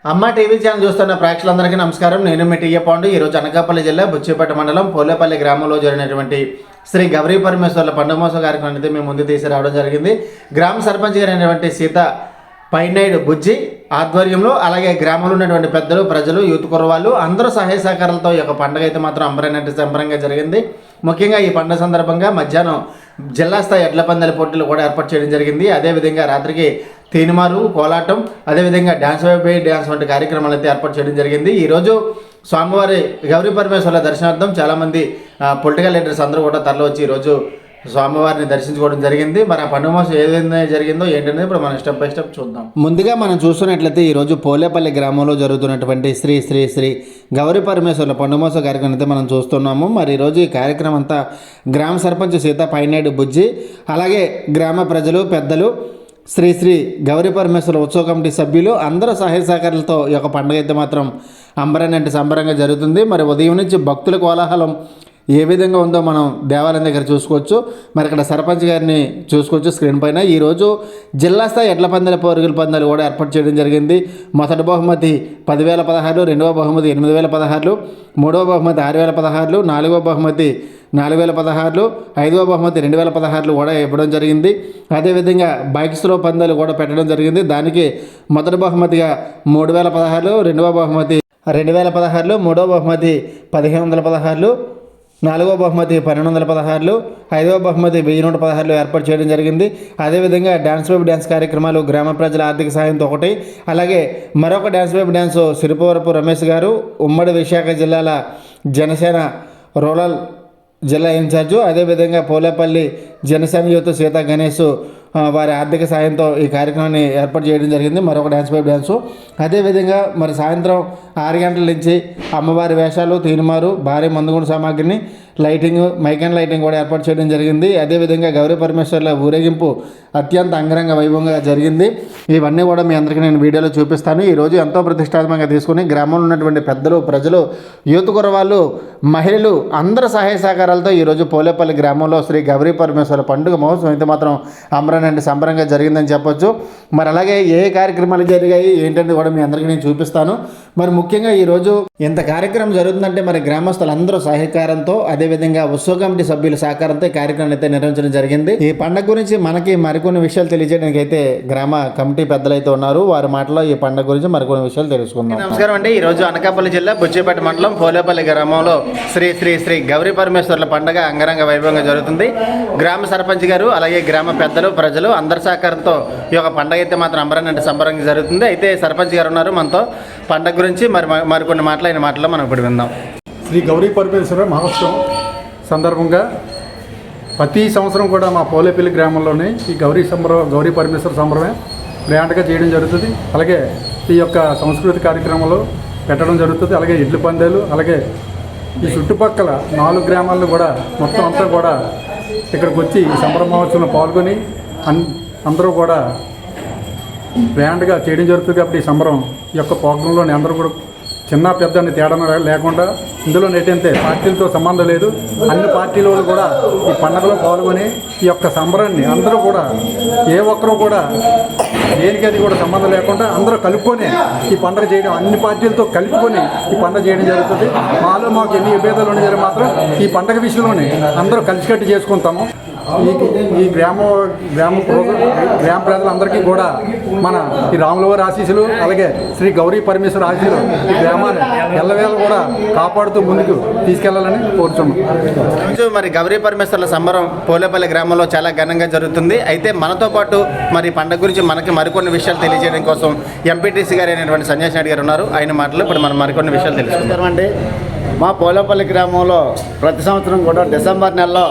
అమ్మ TV channel చూస్తున్న ప్రేక్షకులందరికీ నమస్కారం. నేను మీ టీఏ పాండు. ఈరోజు అనకాపల్లి జిల్లా బుచ్చిపేట మండలం పోలేపల్లి గ్రామంలో జరిగినటువంటి శ్రీ గౌరీ పరమేశ్వర్ల పండుగ మహోత్సవ కార్యక్రమం అయితే మేము ముందు తీసుకురావడం జరిగింది. గ్రామ సర్పంచ్ గారు అయినటువంటి సీత పైనాయుడు బుజ్జి ఆధ్వర్యంలో, అలాగే గ్రామంలో ఉన్నటువంటి పెద్దలు, ప్రజలు, యూత్ కుర్రవాళ్ళు అందరూ సహాయ సహకారాలతో ఈ యొక్క పండుగ అయితే మాత్రం సంబరంగా జరిగింది. ముఖ్యంగా ఈ పండుగ సందర్భంగా మధ్యాహ్నం జిల్లా స్థాయి ఎడ్ల పందాల పోటీలు కూడా ఏర్పాటు చేయడం జరిగింది. అదేవిధంగా రాత్రికి తీనిమారు, కోలాటం, అదేవిధంగా డ్యాన్స్ డ్యాన్స్ వంటి కార్యక్రమాలు అయితే ఏర్పాటు చేయడం జరిగింది. ఈరోజు స్వామివారి గౌరీ పరమేశ్వర్ల దర్శనార్థం చాలామంది పొలిటికల్ లీడర్స్ అందరూ కూడా తరలి వచ్చి ఈరోజు స్వామివారిని దర్శించుకోవడం జరిగింది. మరి ఆ పండుగ మోసం ఏదైనా జరిగిందో ఏంటనేది ఇప్పుడు మనం స్టెప్ బై స్టెప్ చూద్దాం. ముందుగా మనం చూస్తున్నట్లయితే ఈరోజు పోలేపల్లి గ్రామంలో జరుగుతున్నటువంటి శ్రీ శ్రీ శ్రీ గౌరీ పరమేశ్వర్ల పండుగ మోసం కార్యక్రమం అయితే మనం చూస్తున్నాము. మరి ఈరోజు ఈ కార్యక్రమం అంతా గ్రామ సర్పంచ్ సీత పైనాయుడు బుజ్జి, అలాగే గ్రామ ప్రజలు, పెద్దలు, శ్రీ శ్రీ గౌరీ పరమేశ్వర ఉత్సవ కమిటీ సభ్యులు అందరూ సహాయ సహకారాలతో ఈ యొక్క పండుగ అయితే మాత్రం సంబరంగా జరుగుతుంది. మరి ఉదయం నుంచి భక్తుల కోలాహలం ఏ విధంగా ఉందో మనం దేవాలయం దగ్గర చూసుకోవచ్చు. మరి ఇక్కడ సర్పంచ్ గారిని చూసుకోవచ్చు స్క్రీన్ పైన. ఈరోజు జిల్లా స్థాయి ఎడ్ల పందాల పరుగుల పందాలు కూడా ఏర్పాటు చేయడం జరిగింది. మొదటి బహుమతి 10,016, రెండవ బహుమతి 8,016, మూడవ బహుమతి 6,016, నాలుగవ బహుమతి 4,016, ఐదవ బహుమతి 2,016 కూడా ఇవ్వడం జరిగింది. అదేవిధంగా బైక్స్లో పందాలు కూడా పెట్టడం జరిగింది. దానికి మొదటి బహుమతిగా 3,016, రెండవ బహుమతి 2,016, మూడవ బహుమతి 1,516, నాలుగవ బహుమతి 1,216, ఐదవ బహుమతి 1,116 ఏర్పాటు చేయడం జరిగింది. అదేవిధంగా డ్యాన్స్ కార్యక్రమాలు గ్రామ ప్రజల ఆర్థిక సాయంతో ఒకటి, అలాగే మరొక డ్యాన్స్ సిరిపువరపు రమేష్ గారు, ఉమ్మడి విశాఖ జిల్లాల జనసేన రూరల్ జిల్లా ఇన్ఛార్జు, అదేవిధంగా పోలేపల్లి జనసేన యూత్ సీత గణేష్ వారి ఆర్థిక సాయంతో ఈ కార్యక్రమాన్ని ఏర్పాటు చేయడం జరిగింది. మరొక డ్యాన్స్. అదేవిధంగా మరి సాయంత్రం 6 గంటల నుంచి అమ్మవారి వేషాలు, తీర్మారు, భారీ మందుగుండు సామాగ్రిని, లైటింగ్, మైక్ అండ్ లైటింగ్ కూడా ఏర్పాటు చేయడం జరిగింది. అదేవిధంగా గౌరీ పరమేశ్వర్ల ఊరేగింపు అత్యంత అంగరంగ వైభవంగా జరిగింది. ఇవన్నీ కూడా మీ అందరికీ నేను వీడియోలో చూపిస్తాను. ఈరోజు ఎంతో ప్రతిష్టాత్మకంగా తీసుకుని గ్రామంలో ఉన్నటువంటి పెద్దలు, ప్రజలు, యూత్ కుర్రవాళ్ళు, మహిళలు అందరూ సహాయ సహకారాలతో ఈరోజు పోలేపల్లి గ్రామంలో శ్రీ గౌరీ పరమేశ్వర పండుగ మహోత్సవం అయితే మాత్రం సంబరంగా జరిగిందని చెప్పొచ్చు. మరి అలాగే ఏ కార్యక్రమాలు జరిగాయి ఏంటంటే కూడా మీ అందరికీ నేను చూపిస్తాను. మరి ముఖ్యంగా ఈరోజు ఇంత కార్యక్రమం జరుగుతుందంటే మరి గ్రామస్తులు అందరూ సహకారంతో, అదేవిధంగా ఉత్సవ కమిటీ సభ్యుల సహకారంతో ఈ కార్యక్రమం అయితే నిర్వహించడం జరిగింది. ఈ పండుగ గురించి మనకి మరికొన్ని విషయాలు తెలియజేయడానికి అయితే గ్రామ కమిటీ పెద్దలు అయితే ఉన్నారు. వారి మాటలో ఈ పండుగ గురించి మరికొన్ని విషయాలు తెలుసుకుందాం. నమస్కారం అండి. ఈరోజు అనకాపల్లి జిల్లా బుచ్చిపేట మండలం పోలేపల్లి గ్రామంలో శ్రీ శ్రీ శ్రీ గౌరీ పరమేశ్వర్ల పండుగ అంగరంగ వైభవంగా జరుగుతుంది. గ్రామ సర్పంచ్ గారు, అలాగే గ్రామ పెద్దలు, ప్రజలు అందరి సహకారంతో ఈ యొక్క పండుగ అయితే మాత్రం సంబరంగా జరుగుతుంది. అయితే సర్పంచ్ గారు ఉన్నారు మనతో. పండుగ గురించి మరికొన్ని మాటలైన మాటల్లో మనం ఇప్పుడు విందాం. శ్రీ గౌరీ పరమేశ్వర మహోత్సవం సందర్భంగా ప్రతి సంవత్సరం కూడా మా పోలేపల్లి గ్రామంలోనే ఈ గౌరీ పరమేశ్వర సంబరమే గ్రాండ్గా చేయడం జరుగుతుంది. అలాగే ఈ యొక్క సంస్కృతి కార్యక్రమాలు పెట్టడం జరుగుతుంది. అలాగే ఎడ్ల పందాలు, అలాగే ఈ చుట్టుపక్కల 4 గ్రామాల్లో కూడా మొత్తం అంతా కూడా ఇక్కడికి వచ్చి ఈ సంబర మహోత్సవంలో పాల్గొని అందరూ కూడా గ్రాండ్గా చేయడం జరుగుతుంది. కాబట్టి ఈ సంబరం ఈ యొక్క ప్రోగ్రాంలోని అందరూ కూడా చిన్న పెద్ద అని తేడా లేకుండా, ఇందులో ఏంటంటే పార్టీలతో సంబంధం లేదు, అన్ని పార్టీల వాళ్ళు కూడా ఈ పండుగలో పాల్గొని ఈ యొక్క సంబరాన్ని అందరూ కూడా ఏ ఒక్కరూ కూడా దేనికది కూడా సంబంధం లేకుండా అందరూ కలుపుకొని ఈ పండుగ చేయడం, అన్ని పార్టీలతో కలుపుకొని ఈ పండుగ చేయడం జరుగుతుంది. మాకు ఎన్ని విభేదాలు ఉండేది మాత్రం ఈ పండుగ విషయంలోనే అందరూ కలిసికట్టు చేసుకుంటాము. ఈ గ్రామ ప్రజలందరికీ కూడా మన ఈ రాములవారి ఆశీస్సులు, అలాగే శ్రీ గౌరీ పరమేశ్వర ఆశీస్సులు ఈ గ్రామాన్ని ఎల్లవేళ కూడా కాపాడుతూ ముందుకు తీసుకెళ్లాలని కోరుతున్నాం. మరి గౌరీ పరమేశ్వర్ల సంబరం పోలేపల్లి గ్రామంలో చాలా ఘనంగా జరుగుతుంది. అయితే మనతో పాటు మరి పండుగ గురించి మనకి మరికొన్ని విషయాలు తెలియజేయడం కోసం ఎంపీటీసీ గారు అయినటువంటి సన్యాసి నాయుడు గారు ఉన్నారు. ఆయన మాటలు ఇప్పుడు మనం మరికొన్ని విషయాలు తెలుసుకుంటామండి. మా పోలేపల్లి గ్రామంలో ప్రతి సంవత్సరం కూడా డిసెంబర్ నెలలో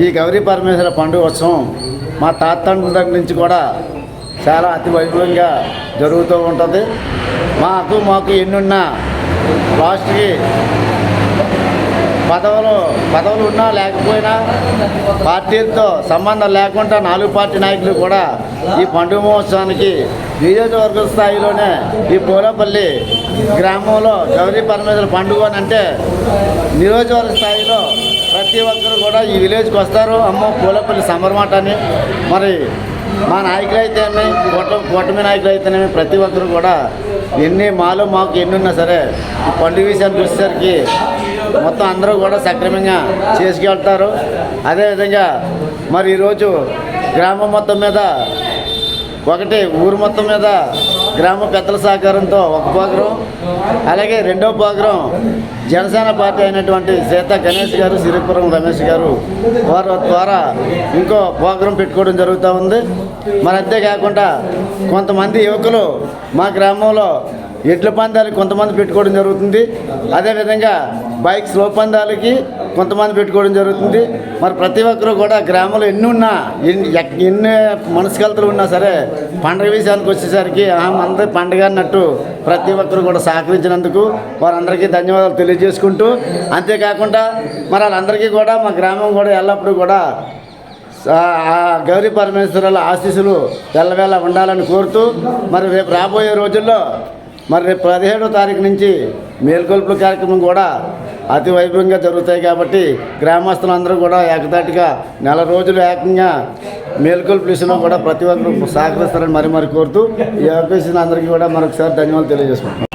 ఈ గౌరీ పరమేశ్వర పండుగ ఉత్సవం మా తాతండ్రుల దగ్గర నుంచి కూడా చాలా అతి వైభవంగా జరుగుతూ ఉంటుంది. మాకు ఎన్నున్నా లాస్ట్కి పదవులు ఉన్నా లేకపోయినా పార్టీలతో సంబంధం లేకుండా 4 పార్టీ నాయకులు కూడా ఈ పండుగ మహోత్సవానికి నియోజకవర్గ స్థాయిలోనే ఈ పోలేపల్లి గ్రామంలో గౌరీ పరమేశ్వర పండుగ అంటే నియోజకవర్గ స్థాయిలో ప్రతి ఒక్కరు కూడా ఈ విలేజ్కి వస్తారు. అమ్మో పోలేపల్లి సంబరమాట అని మరి మా నాయకులు అయితేనేమి, కూటమి నాయకులు అయితేనేమి ప్రతి ఒక్కరు కూడా మాకు ఎన్ని ఉన్నా సరే ఈ పండుగ విషయానికి వచ్చేసరికి మొత్తం అందరూ కూడా సక్రమంగా చేసుకెళ్తారు. అదేవిధంగా మరి ఈరోజు గ్రామం మొత్తం మీద ఊరు మొత్తం మీద గ్రామ పెద్దల సహకారంతో ఒక ప్రోగ్రాం, అలాగే రెండో ప్రోగ్రాం జనసేన పార్టీ అయినటువంటి సీతా గణేష్ గారు, సిరిపురం రమేష్ గారు వారి ద్వారా ఇంకో ప్రోగ్రాం పెట్టుకోవడం జరుగుతూ ఉంది. మరి అంతేకాకుండా కొంతమంది యువకులు మా గ్రామంలో ఎడ్ల పందాలకి కొంతమంది పెట్టుకోవడం జరుగుతుంది. అదేవిధంగా బైక్ స్లో పందాలకి కొంతమంది పెట్టుకోవడం జరుగుతుంది. మరి ప్రతి ఒక్కరూ కూడా గ్రామంలో ఎన్ని మనస్కలతలు ఉన్నా సరే పండుగ విషయానికి వచ్చేసరికి అందరి పండుగ అన్నట్టు ప్రతి ఒక్కరు కూడా సహకరించినందుకు వారందరికీ ధన్యవాదాలు తెలియజేసుకుంటూ, అంతేకాకుండా మరి వాళ్ళందరికీ కూడా మా గ్రామం కూడా ఎల్లప్పుడూ కూడా గౌరీ పరమేశ్వరుల ఆశీస్సులు ఎల్లవేళ ఉండాలని కోరుతూ, మరి రేపు రాబోయే రోజుల్లో మరి రేపు 17వ తారీఖు నుంచి మేల్కొల్పుల కార్యక్రమం కూడా అతి వైభవంగా జరుగుతాయి. కాబట్టి గ్రామస్తులందరూ కూడా ఏకదాటిగా నెల రోజులు ఏకంగా మేల్కొల్పుల విషయంలో కూడా ప్రతి ఒక్కరు సహకరిస్తారని మరి కోరుతూ ఈ అవకాశం అందరికీ కూడా మరొకసారి ధన్యవాదాలు తెలియజేసుకుంటున్నాం.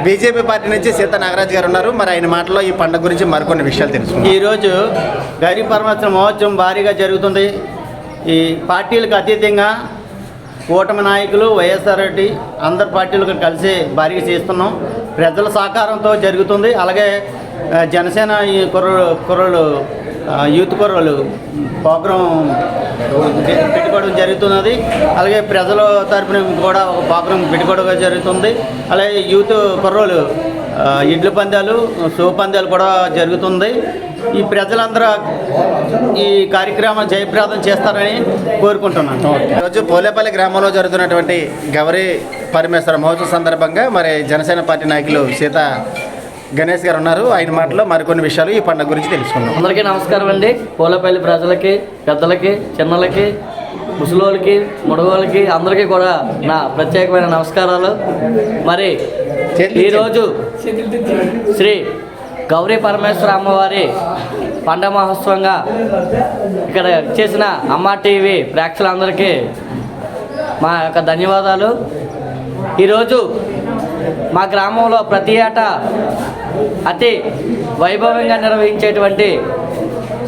బీజేపీ పార్టీ నుంచి సీతా నాగరాజ్ గారు ఉన్నారు. మరి ఆయన మాటలో ఈ పండుగ గురించి మరికొన్ని విషయాలు తెలుసుకుంటాం. ఈరోజు గౌరీ పరమేశ్వర మహోత్సవం భారీగా జరుగుతుంది. ఈ పార్టీలకు అతీతంగా కూటమి నాయకులు, వైఎస్ఆర్ రెడ్డి అందరు పార్టీలకు కలిసి భారీగా చేస్తున్నాం. ప్రజల సహకారంతో జరుగుతుంది. అలాగే జనసేన ఈ కుర్రోళ్ళు యూత్ కుర్రోళ్ళు ప్రోగ్రాం పెట్టుకోవడం జరుగుతున్నది. అలాగే ప్రజల తరపున కూడా ఒక ప్రోగ్రాం పెట్టుకోవడం జరుగుతుంది. అలాగే యూత్ కుర్రోళ్ళు ఇడ్ల పందాలు, సో పందాలు కూడా జరుగుతుంది. ఈ ప్రజలందరూ ఈ కార్యక్రమం జయప్రదం చేస్తారని కోరుకుంటున్నాను. ఈరోజు పోలేపల్లి గ్రామంలో జరుగుతున్నటువంటి గౌరీ పరమేశ్వర మహోత్సవం సందర్భంగా మరి జనసేన పార్టీ నాయకులు సీతా గణేష్ గారు ఉన్నారు. ఆయన మాటలో మరికొన్ని విషయాలు ఈ పండుగ గురించి తెలుసుకుందాం. అందరికీ నమస్కారం అండి. పోలేపల్లి ప్రజలకి, పెద్దలకి, చిన్నలకి, ముసలోళ్ళకి, ముడగోళ్ళకి అందరికీ కూడా నా ప్రత్యేకమైన నమస్కారాలు. మరి ఈరోజు శ్రీ గౌరీ పరమేశ్వర అమ్మవారి పండగ మహోత్సవంగా ఇక్కడ చేసిన అమ్మ టీవీ ప్రేక్షకులందరికీ మా యొక్క ధన్యవాదాలు. ఈరోజు మా గ్రామంలో ప్రతి ఏటా అతి వైభవంగా నిర్వహించేటువంటి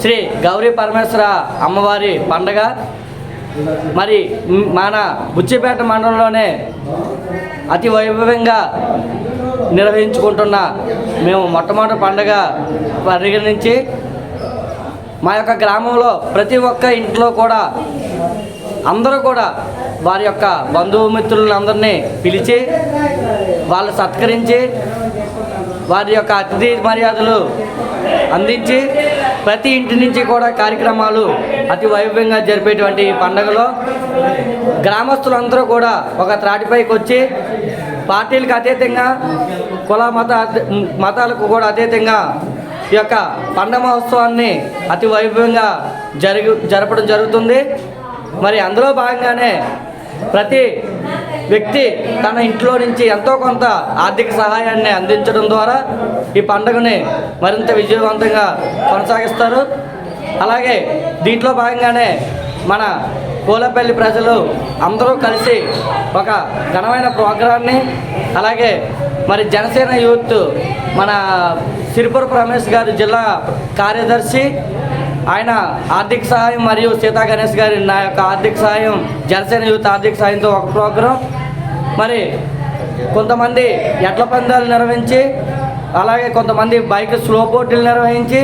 శ్రీ గౌరీ పరమేశ్వర అమ్మవారి పండగ మరి మన బుచ్చిపేట మండలంలోనే అతి వైభవంగా నిర్వహించుకుంటున్న మేము మొట్టమొదటి పండుగ పరిగణించి మా యొక్క గ్రామంలో ప్రతి ఒక్క ఇంట్లో కూడా అందరూ కూడా వారి యొక్క బంధుమిత్రులందరినీ పిలిచి వాళ్ళు సత్కరించి వారి యొక్క అతిథి మర్యాదలు అందించి ప్రతి ఇంటి నుంచి కూడా కార్యక్రమాలు అతి వైభవంగా జరిపేటువంటి ఈ పండుగలో గ్రామస్తులందరూ కూడా ఒక త్రాటిపైకి వచ్చి పార్టీలకు అతీతంగా కుల మతాలకు కూడా అతీతంగా ఈ యొక్క పండగ మహోత్సవాన్ని అతి వైభవంగా జరపడం జరుగుతుంది. మరి అందులో భాగంగానే ప్రతి వ్యక్తి తన ఇంట్లో నుంచి ఎంతో కొంత ఆర్థిక సహాయాన్ని అందించడం ద్వారా ఈ పండుగని మరింత విజయవంతంగా కొనసాగిస్తారు. అలాగే దీంట్లో భాగంగానే మన పోలేపల్లి ప్రజలు అందరూ కలిసి ఒక ఘనమైన ప్రోగ్రాన్ని, అలాగే మరి జనసేన యూత్ మన సిరిపురపు రమేష్ గారు జిల్లా కార్యదర్శి, ఆయన ఆర్థిక సహాయం మరియు సీతా గణేష్ గారి నా యొక్క ఆర్థిక సహాయం, జనసేన యూత్ ఆర్థిక సహాయంతో ఒక ప్రోగ్రాం, మరి కొంతమంది ఎడ్ల పందాలు నిర్వహించి, అలాగే కొంతమంది బైక్ స్లో పోటీలు నిర్వహించి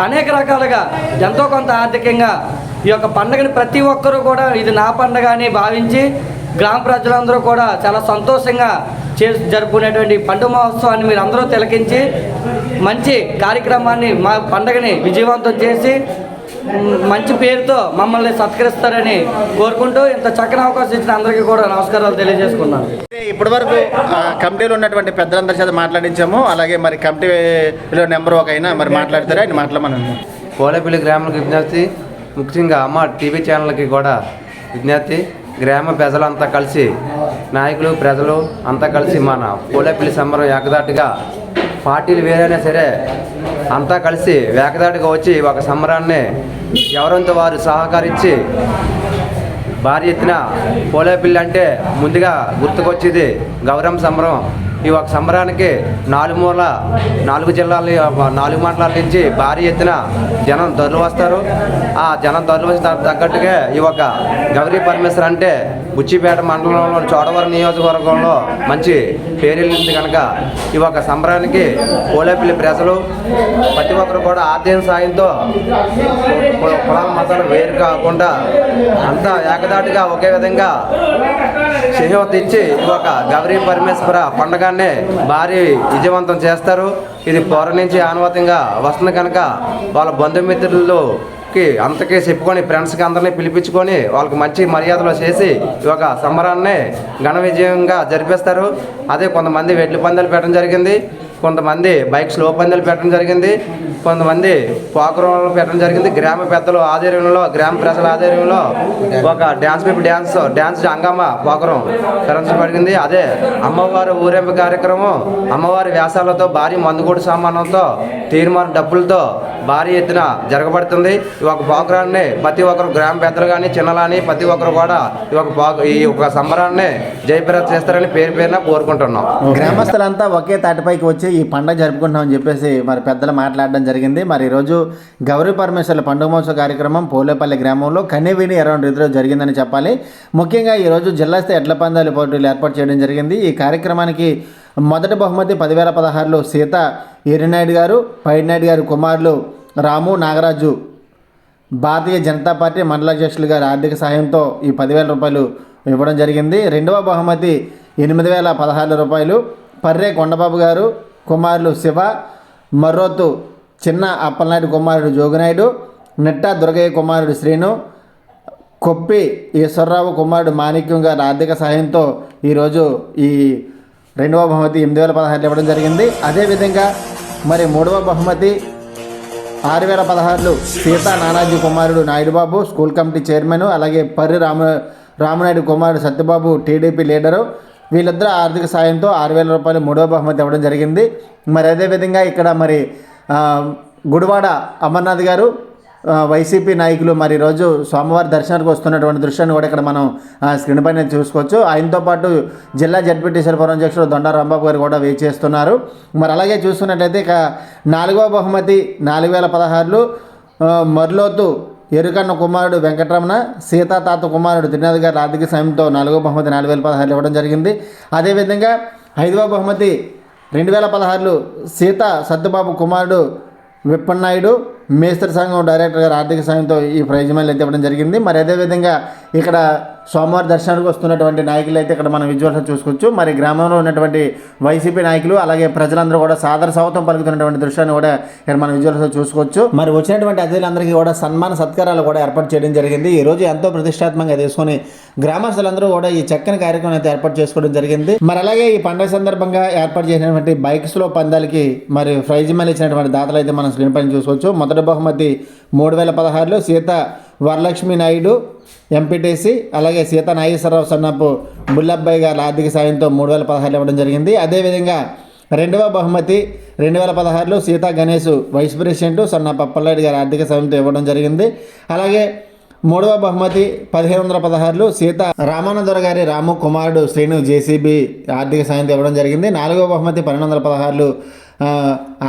అనేక రకాలుగా ఎంతో కొంత ఆర్థికంగా ఈ యొక్క పండుగని ప్రతి ఒక్కరూ కూడా ఇది నా పండుగ అని భావించి గ్రామ ప్రజలందరూ కూడా చాలా సంతోషంగా జరుపుకునేటువంటి పండుగ మహోత్సవాన్ని మీరు అందరూ తిలకించి మంచి కార్యక్రమాన్ని మా పండుగని విజయవంతం చేసి మంచి పేరుతో మమ్మల్ని సత్కరిస్తారని కోరుకుంటూ ఇంత చక్కని అవకాశం ఇచ్చిన అందరికీ కూడా నమస్కారాలు తెలియజేసుకున్నాను. ఇప్పటి వరకు కమిటీలో ఉన్నటువంటి పెద్దలందరి చేత మాట్లాడించాము. అలాగే మరి కమిటీలో నెంబర్ ఒక అయినా మరి మాట్లాడతారా ఆయన మాట్లాడమని. పోలేపల్లి గ్రామాలకు విజ్ఞప్తి, ముఖ్యంగా అమ్మ టీవీ ఛానల్కి కూడా విజ్ఞప్తి, గ్రామ ప్రజలంతా కలిసి, నాయకులు ప్రజలు అంతా కలిసి మన పోలేపల్లి సంబరం ఏకదాటిగా, పార్టీలు వేరైనా సరే అంతా కలిసి ఏకదాటిగా వచ్చి ఒక సంబరాన్ని ఎవరంతా వారు సహకరించి భారీ ఎత్తున పోలేపల్లి అంటే ముందుగా గుర్తుకొచ్చేది గౌరమ్మ సంబరం. ఈ ఒక సంబరానికి 4 జిల్లాల 4 మండలాల నుంచి భారీ ఎత్తున జనం తరలి వస్తారు. ఆ జనం తరలి వచ్చిన తగ్గట్టుగా ఈ ఒక గౌరీ పరమేశ్వర్ అంటే బుచ్చిపేట మండలంలో చోడవరం నియోజకవర్గంలో మంచి పేరెళ్ళింది కనుక ఈ ఒక సంబరానికి పోలేపల్లి ప్రజలు ప్రతి ఒక్కరు కూడా ఆర్థిక సాయంతో కులాల మతాలు వేరు కాకుండా అంతా ఏకదాటిగా ఒకే విధంగా సింహవతి ఇచ్చి ఈ ఒక గౌరీ పరమేశ్వర పండుగనే భారీ విజయవంతం చేస్తారు. ఇది పూర్వం నుంచి ఆనవాతంగా వస్తుంది కనుక వాళ్ళ బంధుమిత్రులకి అంతకే చెప్పుకొని ఫ్రెండ్స్కి అందరినీ పిలిపించుకొని వాళ్ళకి మంచి మర్యాదలు చేసి ఈ ఒక సంబరాన్ని ఘన విజయంగా జరిపిస్తారు. అదే కొంతమంది వెడ్ల పందాలు పెట్టడం జరిగింది, కొంతమంది బైక్ స్లో పందాలు పెట్టడం జరిగింది, కొంతమంది పోకరంలో పెట్టడం జరిగింది. గ్రామ పెద్దల ఆధ్వర్యంలో గ్రామ ప్రజల ఆధ్వర్యంలో ఒక డ్యాన్స్ హంగామా పోకరం జరిగింది. అదే అమ్మవారి ఊరేంపు కార్యక్రమం అమ్మవారి వ్యాసాలతో భారీ మందుగోడు సామానంతో తీర్మాన డబ్బులతో భారీ ఎత్తున జరగబడుతుంది. ఈ ఒక పోకరాన్ని ప్రతి ఒక్కరు గ్రామ పెద్దలు కానీ చిన్నలని ప్రతి ఒక్కరు కూడా ఈ ఒక సంబరాన్ని జయప్రద చేస్తారని పేరున కోరుకుంటున్నాం. గ్రామస్తులంతా ఒకే తాటిపైకి వచ్చి ఈ పండుగ జరుపుకుంటామని చెప్పేసి మరి పెద్దలు మాట్లాడడం జరిగింది. మరి ఈరోజు గౌరీ పరమేశ్వర్ల పండుగ మహోత్సవ కార్యక్రమం పోలేపల్లి గ్రామంలో కన్నెవిని అరౌండ్ రీతిలో జరిగిందని చెప్పాలి. ముఖ్యంగా ఈరోజు జిల్లా స్థాయి ఎడ్ల పందాల పోటీలు ఏర్పాటు చేయడం జరిగింది. ఈ కార్యక్రమానికి మొదటి బహుమతి 10,000 సీత ఈరినాయుడు గారు, పైడినాయుడు గారు కుమారులు రాము నాగరాజు భారతీయ జనతా పార్టీ మండలాధ్యక్షులు గారి ఆర్థిక సాయంతో ఈ 10,000 రూపాయలు ఇవ్వడం జరిగింది. రెండవ బహుమతి 8,016 రూపాయలు పర్రే కొండబాబు గారు కుమారులు శివ, మర్రోతు చిన్న అప్పలనాయుడు కుమారుడు జోగినాయుడు, నెట్టా దుర్గయ్య కుమారుడు శ్రీను, కొప్పి ఈశ్వరరావు కుమారుడు మాణిక్యం గారి ఆర్థిక సహాయంతో ఈరోజు ఈ రెండవ బహుమతి 8,016 ఇవ్వడం జరిగింది. అదేవిధంగా మరి మూడవ బహుమతి 6,016 సీతా నానాజీ కుమారుడు నాయుడుబాబు స్కూల్ కమిటీ చైర్మన్, అలాగే పర్రి రామనాయుడు కుమారుడు సత్యబాబు టీడీపీ లీడరు. వీళ్ళిద్దరూ ఆర్థిక సాయంతో 6,000 రూపాయలు మూడవ బహుమతి ఇవ్వడం జరిగింది. మరి అదేవిధంగా ఇక్కడ మరి గుడివాడ అమర్నాథ్ గారు వైసీపీ నాయకులు మరి ఈరోజు సోమవారం దర్శనానికి వస్తున్నటువంటి దృశ్యాన్ని కూడా ఇక్కడ మనం స్క్రీన్ పైన చూసుకోవచ్చు. ఆయనతో పాటు జిల్లా జడ్పీటీసీ ఫోరం అధ్యక్షుడు దొండ రాంబాబు గారు కూడా వెయిట్ చేస్తున్నారు. మరి అలాగే చూస్తున్నట్లయితే ఇక నాలుగవ బహుమతి 4,016 మర్లోతు ఎరుకన్న కుమారుడు వెంకటరమణ, సీతాతాత కుమారుడు త్రినాథ్ గారి ఆర్థిక సాయంతో 4వ బహుమతి 4,016 ఇవ్వడం జరిగింది. అదేవిధంగా 5వ బహుమతి 2,016 సీత సత్యబాబు కుమారుడు విప్పన్నాయుడు మేస్త్రి సంఘం డైరెక్టర్ గారు ఆర్థిక సాయంతో ఈ ప్రైజ్ మనీ అయితే ఇవ్వడం జరిగింది. మరి అదేవిధంగా ఇక్కడ సోమవారం దర్శనానికి వస్తున్నటువంటి నాయకులు అయితే ఇక్కడ మనం విజువల్స్ చూసుకోవచ్చు. మరి గ్రామంలో ఉన్నటువంటి వైసీపీ నాయకులు అలాగే ప్రజలందరూ కూడా సాదర స్వాగతం పలుకుతున్నటువంటి దృశ్యాన్ని కూడా ఇక్కడ మనం విజువల్స్ చూసుకోవచ్చు. మరి వచ్చినటువంటి అతిథులందరికీ కూడా సన్మాన సత్కారాలు కూడా ఏర్పాటు చేయడం జరిగింది. ఈ రోజు ఎంతో ప్రతిష్టాత్మకంగా తీసుకొని గ్రామస్తులందరూ కూడా ఈ చక్కని కార్యక్రమం అయితే ఏర్పాటు చేసుకోవడం జరిగింది. మరి అలాగే ఈ పండుగ సందర్భంగా ఏర్పాటు చేసినటువంటి బైక్స్లో పందాలకి మరి ప్రైజ్ మనీ ఇచ్చినటువంటి దాతలు అయితే మనం స్క్రీన్ పైన చూసుకోవచ్చు. మొదటి బహుమతి 3,016 సీత వరలక్ష్మి నాయుడు ఎంపీటీసీ, అలాగే సీత నాగేశ్వరరావు సన్నపు బుల్లబ్బాయి గారి ఆర్థిక సాయంతో 3,016 ఇవ్వడం జరిగింది. అదేవిధంగా రెండవ బహుమతి 2,016 సీతా గణేష్ వైస్ ప్రెసిడెంట్ సన్నపు అప్పలనాయుడు గారి ఆర్థిక సాయంతో ఇవ్వడం జరిగింది. అలాగే మూడవ బహుమతి 1,516 సీత రామానందర గారి రాము కుమారుడు శ్రీను జేసీబీ ఆర్థిక సాయంతో ఇవ్వడం జరిగింది. 4వ బహుమతి 1,216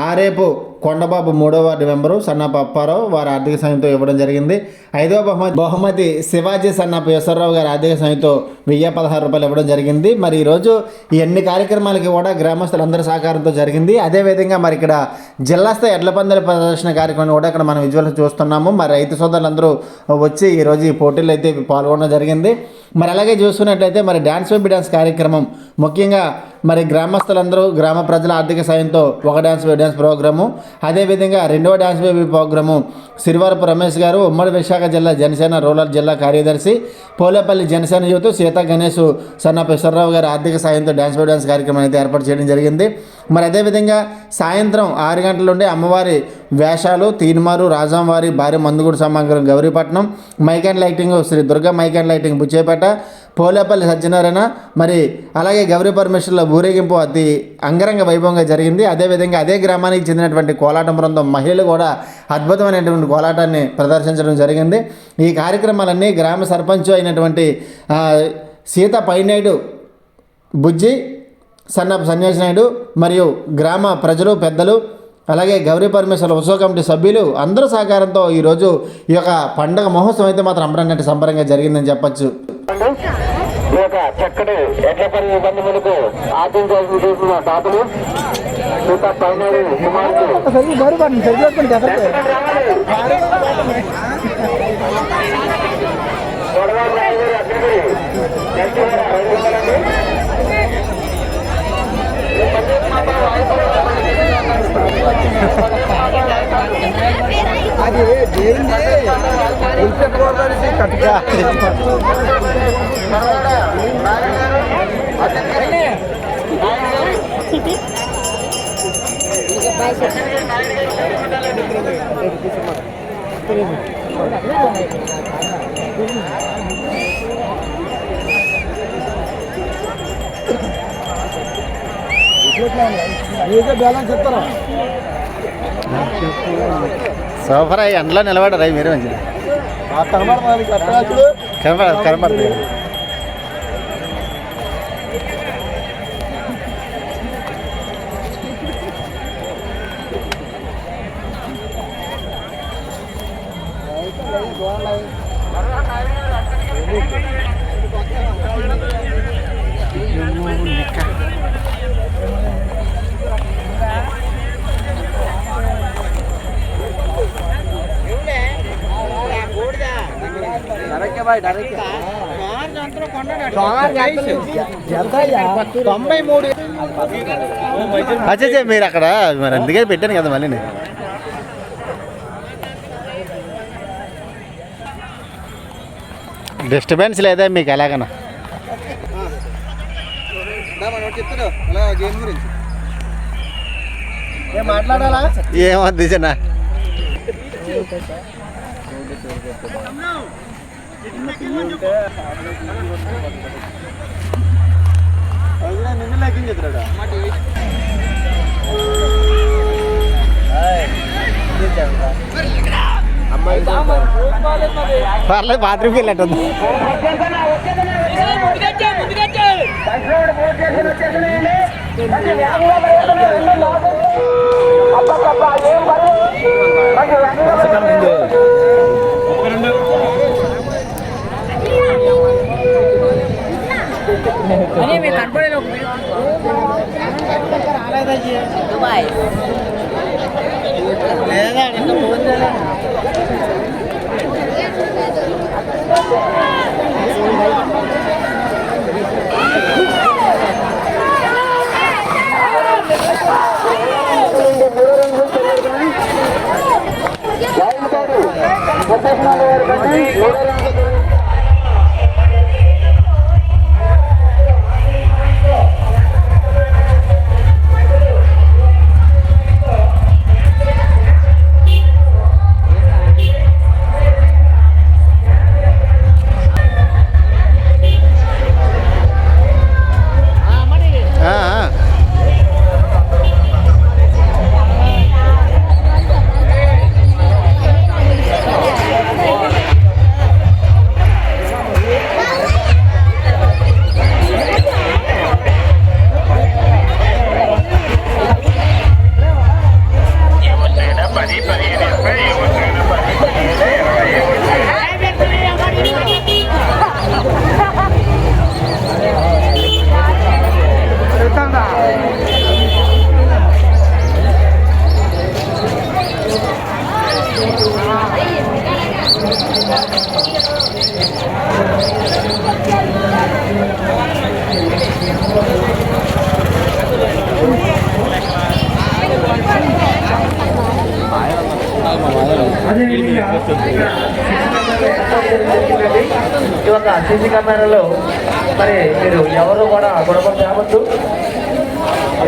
ఆరేపు కొండబాబు 3వ వార్డు మెంబరు సన్నపు అప్పారావు వారి ఆర్థిక సాయంతో ఇవ్వడం జరిగింది. 5వ బహుమతి శివాజీ సన్నపు ఈశ్వరరావు గారి ఆర్థిక సాయంతో 1,016 రూపాయలు ఇవ్వడం జరిగింది. మరి ఈరోజు ఈ అన్ని కార్యక్రమాలకి కూడా గ్రామస్తులందరి సహకారంతో జరిగింది. అదేవిధంగా మరి ఇక్కడ జిల్లా స్థాయి ఎడ్ల పందాల ప్రదర్శన కార్యక్రమం కూడా ఇక్కడ మనం విజువల్స్ చూస్తున్నాము. మరి రైతు సోదరులందరూ వచ్చి ఈరోజు ఈ పోటీలు అయితే పాల్గొనడం జరిగింది. మరి అలాగే చూసుకున్నట్లయితే మరి డ్యాన్స్ బేబీ డ్యాన్స్ కార్యక్రమం ముఖ్యంగా మరి గ్రామస్తులందరూ గ్రామ ప్రజల ఆర్థిక సాయంతో ఒక డ్యాన్స్ ప్రోగ్రాము, అదేవిధంగా రెండవ dance baby programme Sirivarapu Ramesh గారు ఉమ్మడి విశాఖ జిల్లా జనసేన రూరల్ జిల్లా కార్యదర్శి, పోలేపల్లి జనసేన యూత్ సీతా గణేష్ సన్నపు ఈశ్వరరావు గారి ఆర్థిక సాయంతో డ్యాన్స్ బేబీ డ్యాన్స్ కార్యక్రమం అయితే ఏర్పాటు చేయడం జరిగింది. మరి అదేవిధంగా సాయంత్రం 6 గంటల నుండి అమ్మవారి వేషాలు తీన్మారు రాజాంవారి భారీ మందుగుడు సమాగం Gauripatnam, mic and lighting Shri Durga mic and lighting Buchhepeta, Polepalli Satyanarayana మరి అలాగే గౌరీ పరమేశ్వర్ల ఊరేగింపు అతి అంగరంగ వైభవంగా జరిగింది. అదేవిధంగా అదే గ్రామానికి చెందినటువంటి కోలాట బృందం మహిళలు కూడా అద్భుతమైనటువంటి కోలాటాన్ని ప్రదర్శించడం జరిగింది. ఈ కార్యక్రమాలన్నీ గ్రామ సర్పంచ్ అయినటువంటి సీత పైనాయుడు, బుజ్జి సన్నపు సన్యాసి నాయుడు మరియు గ్రామ ప్రజలు, పెద్దలు, అలాగే గౌరీ పరమేశ్వర ఉత్సవ కమిటీ సభ్యులు అందరూ సహకారంతో ఈరోజు ఈ యొక్క పండుగ మహోత్సవం అయితే మాత్రం అంబరంగంటి సంబరంగా జరిగిందని చెప్పచ్చు. ఈ యొక్క చక్కటి ఎడ్ల పని బంధువులకు ఆశించాల్సి చేసిన దాతలు సీతా పైనాడు సూపర్ అయ్యి అందులో నిలబడరా మీరు మంచిది కనపడుతుంది. అచ్చే మీరు అక్కడ మరి అందుకే పెట్టాను కదా మళ్ళీ నేను. డిస్టర్బెన్స్ లేదా మీకు ఎలాగన్నా? ఏమొద్దు చిన్న పర్లేదు బాత్రూమ్కి వెళ్ళట్టుంది. ఈ యొక్క సీసీ కెమెరాలో మరి మీరు ఎవరు కూడా గొడవ తేవద్దు.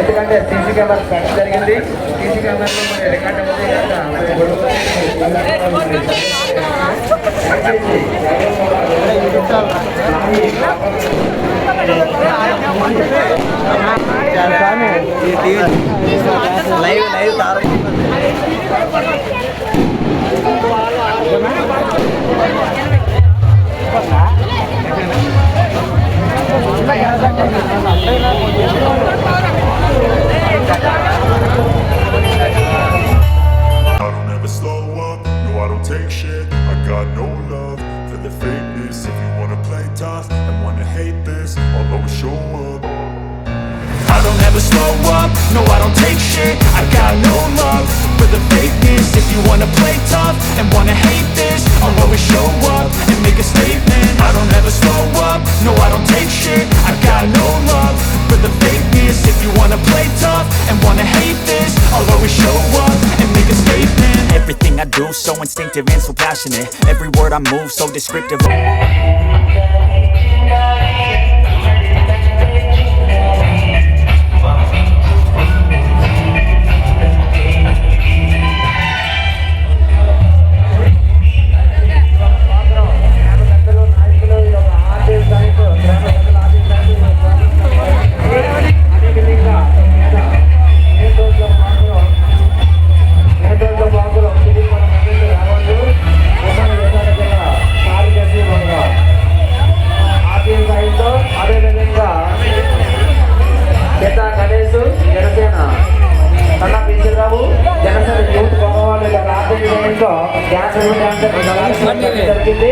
ఎందుకంటే సీసీ కెమెరా పెట్టడం జరిగింది. సీసీ కెమెరాలో మరి రికార్డు అవుతుంది I don't ever slow up, no I don't take shit. I got no love for the fakeness. If you wanna play tough and wanna hate this, I'll always show up. I don't ever slow up, no I don't take shit. I got no love for the fakeness. If you wanna play tough and wanna hate this, I'll always show up and make a statement. I don't ever slow up, no I don't take shit. I got no love for the fakeness. If you wanna play tough and wanna hate this, I'll always show up and make a statement. Everything I do so instinctive and so passionate. Every word I move so descriptive. జరిగింది.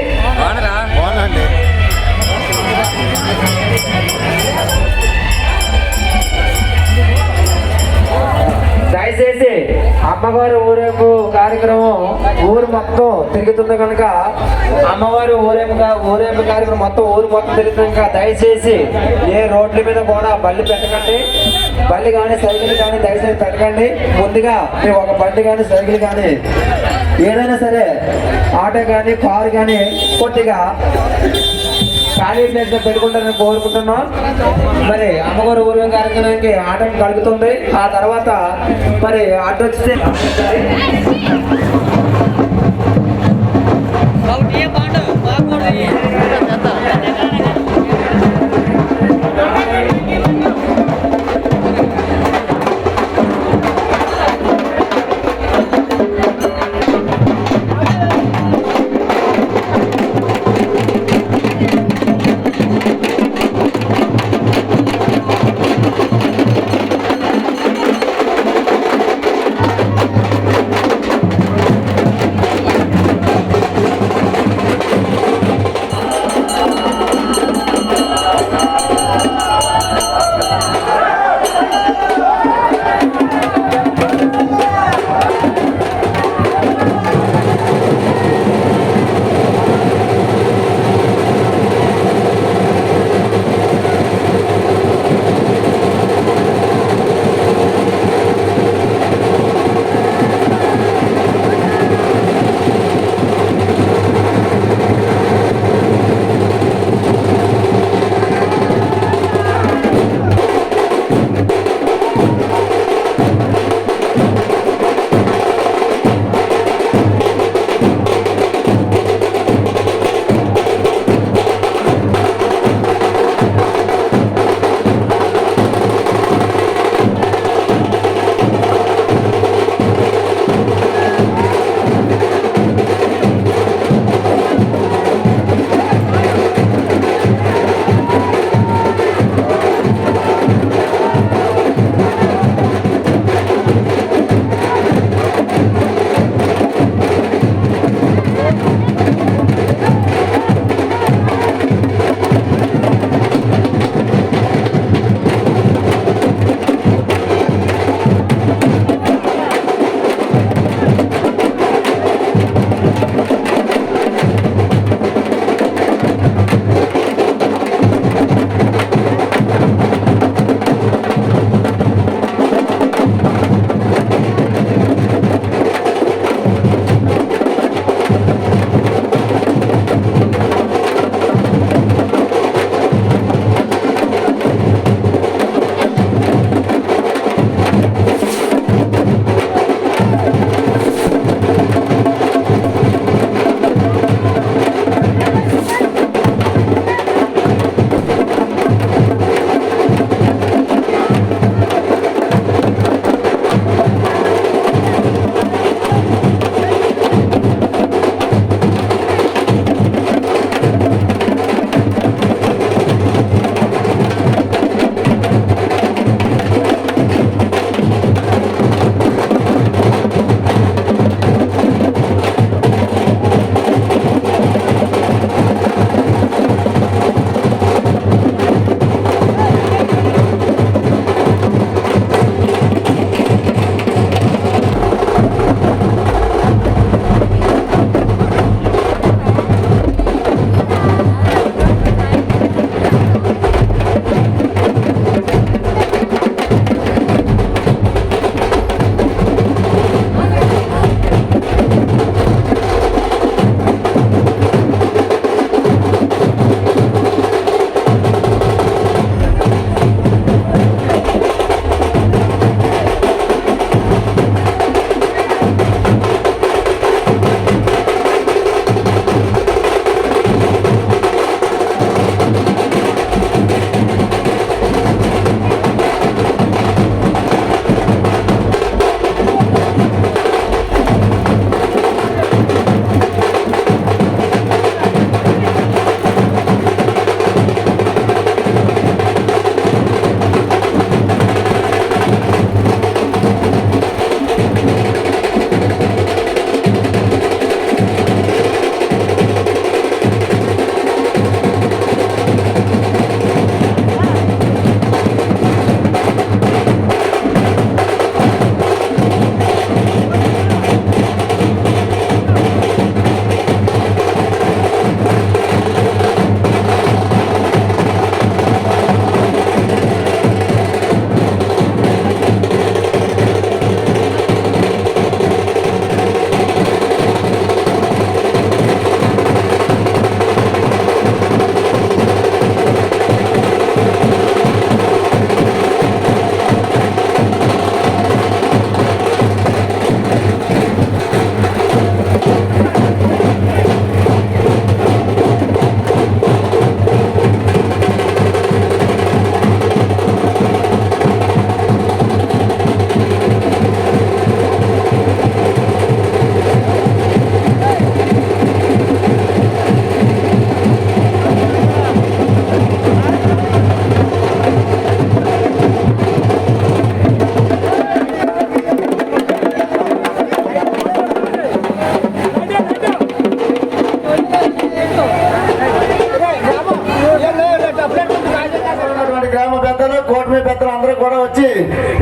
దయచేసి అమ్మవారి ఊరేపు కార్యక్రమం ఊరు మొత్తం తిరుగుతుంది కనుక అమ్మవారి ఊరేపు కార్యక్రమం మొత్తం ఊరు మొత్తం తిరుగుతుంది కనుక దయచేసి ఏ రోడ్ల మీద కూడా బళ్ళు పెట్టకండి. బళ్ళు కానీ సైకిల్ కానీ దయచేసి పెట్టకండి. ముందుగా మీరు ఒక బండి కానీ సైకిల్ కానీ ఏదైనా సరే ఆటో కానీ కారు కానీ కొద్దిగా ఖాళీ ప్లేస్ లో పెట్టుకుంటారని కోరుకుంటున్నాం. మరి అమ్మగారు ఊరేగింపు కార్యక్రమానికి ఆటం కలుగుతుంది. ఆ తర్వాత మరి అడ్డొస్తే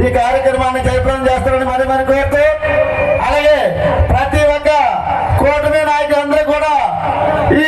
ఈ కార్యక్రమాన్ని జయప్రదం చేస్తారని మరి కోరుతూ, అలాగే ప్రతి ఒక్క కూటమి నాయకులందరూ కూడా ఈ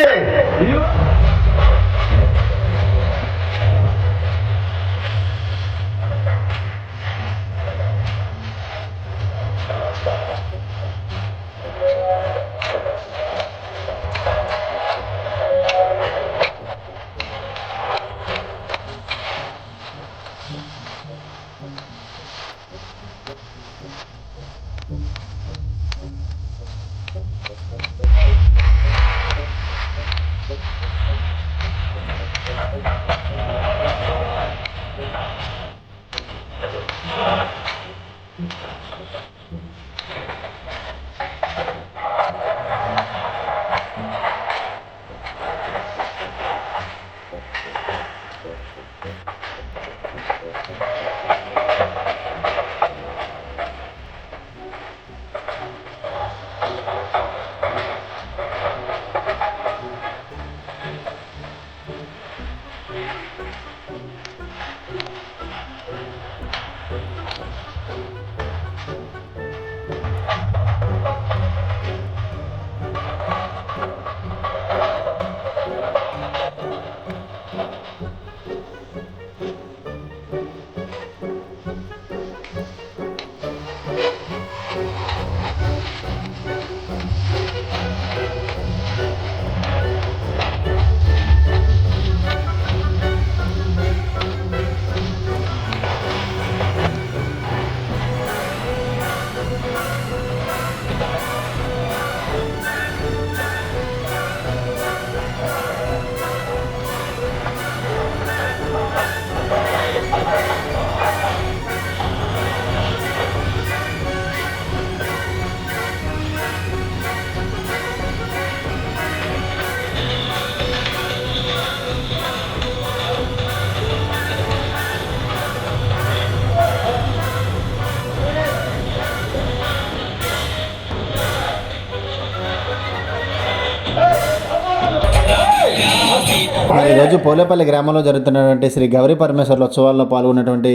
మరి ఈరోజు పోలేపల్లి గ్రామంలో జరుగుతున్నటువంటి శ్రీ గౌరీ పరమేశ్వర్ల ఉత్సవాల్లో పాల్గొన్నటువంటి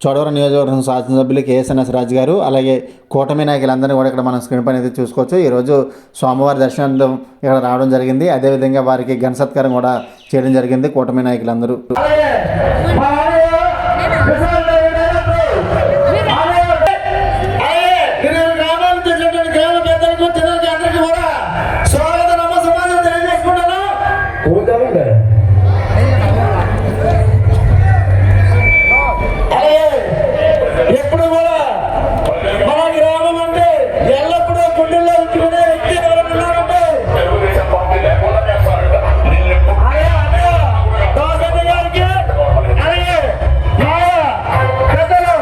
చోడవరం నియోజకవర్గం శాసనసభ్యులు కేఎస్ఎన్ఎస్ రాజు గారు, అలాగే కూటమి నాయకులందరినీ కూడా ఇక్కడ మనం స్క్రీన్ పైన అయితే చూసుకోవచ్చు. ఈరోజు స్వామివారి దర్శనార్థం ఇక్కడ రావడం జరిగింది. అదేవిధంగా వారికి ఘన సత్కారం కూడా చేయడం జరిగింది కూటమి నాయకులందరూ. ఎప్పుడు కూడా మన గ్రామం అంటే ఎల్లప్పుడూ గుండెల్లో ఉంచుకునే వ్యక్తి ఎవరు ఉన్నారంటే గారికి, అలాగే పెద్దలు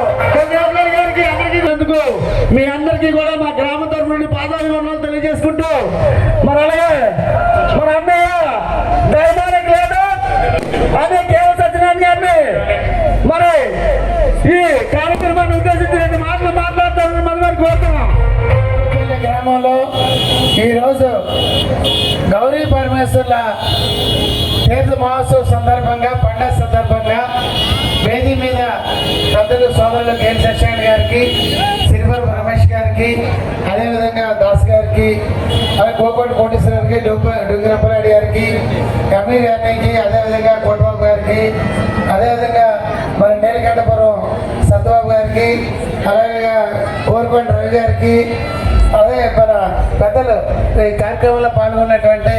గారికి అందరికీ ఎందుకు మీ అందరికీ కూడా మా గ్రామ తరఫు నుండి పాదాభివందనాలు తెలియజేసుకుంటూ, మరి అలాగే మన అన్నయ్య దైవానికి లేదు అదే కేవల సత్యనారాయణ గారిని మరి ఈ కార్యక్రమాన్ని ఉద్దేశించి 2 మాటలు మాట్లాడతామని మనం కోరుతున్నాం. గ్రామంలో ఈరోజు గౌరీ పరమేశ్వర్ల తీర్థ మహోత్సవ సందర్భంగా, పండుగ సందర్భంగా వేది మీద పెద్దలు సోదరులు కేఎల్ సత్యనారాయణ గారికి, సిరివరపు రమేష్ గారికి, అదేవిధంగా దాస్ గారికి, అలాగే గోకోటి కోటేశ్వర గారికి, డుంగిరప్పలాడి గారికి, ఎంఈ గారికి, అదేవిధంగా కోటబాబు గారికి, అదేవిధంగా మన నీలకంఠపురం సత్యబాబు గారికి, అలాగే ఓరుకొండ రవి గారికి, అదే మన పెద్దలు ఈ కార్యక్రమంలో పాల్గొన్నటువంటి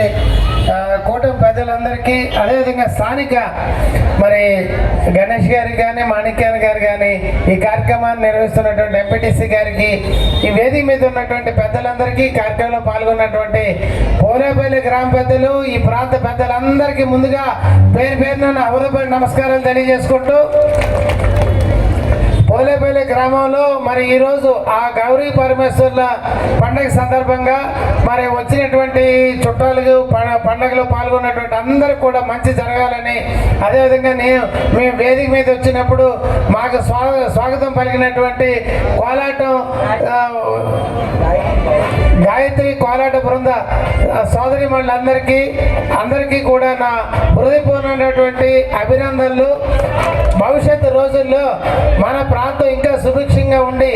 కూటమి పెద్దలందరికీ, అదేవిధంగా స్థానిక మరి గణేష్ గారికి కానీ, మాణిక్యాన్ గారు కానీ, ఈ కార్యక్రమాన్ని నిర్వహిస్తున్నటువంటి ఎంపీటీసీ గారికి, ఈ వేదిక మీద ఉన్నటువంటి పెద్దలందరికీ, కార్యక్రమంలో పాల్గొన్నటువంటి పోలేపల్లి గ్రామ పెద్దలు, ఈ ప్రాంత పెద్దలందరికీ ముందుగా పేరున హృదయపూర్వక నమస్కారాలు తెలియజేసుకుంటూ, పోలేపల్లి గ్రామంలో మరి ఈరోజు ఆ గౌరీ పరమేశ్వర్ల పండుగ సందర్భంగా మరి వచ్చినటువంటి చుట్టాలు, పండుగలో పాల్గొన్నటువంటి అందరికి కూడా మంచి జరగాలని, అదేవిధంగా మేము వేదిక మీద వచ్చినప్పుడు మాకు స్వాగతం పలికినటువంటి కోలాటం గాయత్రి కోలాట బృంద సోదరి అందరికీ కూడా నా హృదయపూర్వమైనటువంటి అభినందనలు. భవిష్యత్తు రోజుల్లో మన ప్రాంతం ఇంకా సుభిక్షంగా ఉండి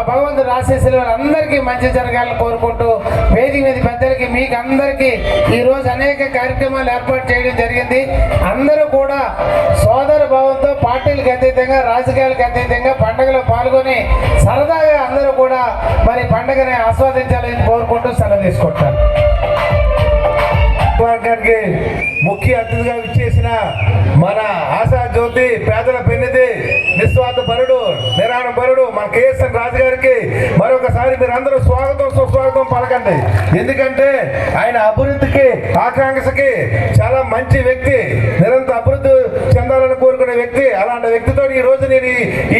భగవంతుడు ఆశీస్సులు అందరికీ మంచి జరగాలని కోరుకుంటూ వేదిక మీద పెద్దలకి మీకు అందరికీ ఈరోజు అనేక కార్యక్రమాలు ఏర్పాటు చేయడం జరిగింది. అందరూ కూడా సోదర భావంతో పార్టీలకు అతీతంగా రాజకీయాలకు అతీతంగా పండుగలో పాల్గొని సరదాగా అందరూ కూడా మరి పండుగని ఆస్వాదించాలని కోరుకుంటూ సెలవు తీసుకుంటాను. వర్గానికి ముఖ్య అతిథిగా విచ్చేసిన మన ఆశా జ్యోతి, పేదల పెన్నిధి, నిస్వార్థ పరుడు, నిరాణ పరుడు మన కేఎస్ఎన్ రాజు గారికి మరొకసారి మీరు అందరూ స్వాగతం సుస్వాగతం పలకండి. ఎందుకంటే ఆయన అభివృద్ధికి ఆకాంక్షకి చాలా మంచి వ్యక్తి, నిరంతర అభివృద్ధి చెందాలని కోరుకునే వ్యక్తి. అలాంటి వ్యక్తితో ఈ రోజు నేను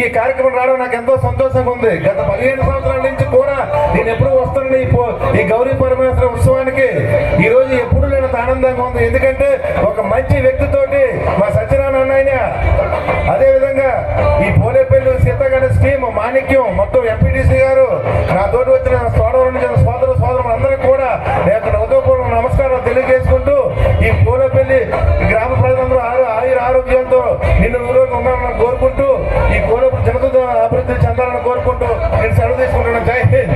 ఈ కార్యక్రమం రావడం నాకు ఎంతో సంతోషంగా ఉంది. గత 15 సంవత్సరాల నుంచి కూడా నేను ఎప్పుడు వస్తున్నాను ఈ గౌరీ పరమేశ్వర ఉత్సవానికి. ఈ రోజు ఎప్పుడు నేను ఆనందంగా ఉంది. ఎందుకంటే ఒక మంచి వ్యక్తితోటి మా సత్యనారాయణ ఆయన, అదేవిధంగా ఈ పోలేపల్లి సీతాగణేష్ స్కీమ్ మాణిక్యం మొత్తం ఎంపీటీసీ గారు, నా తోటి వచ్చిన సోదరులు అందరికీ కూడా నేను హృదయపూర్వక నమస్కారాలు తెలియజేసుకుంటూ ఈ పోలేపల్లి గ్రామ ప్రజలందరూ ఆరోగ్యంతో నిన్ను ఊరోజు ఉండాలని కోరుకుంటూ ఈ పోలేపల్లి జనత అభివృద్ధి చెందాలని కోరుకుంటూ నేను సెలవు తీసుకుంటున్నాను. జై హింద్.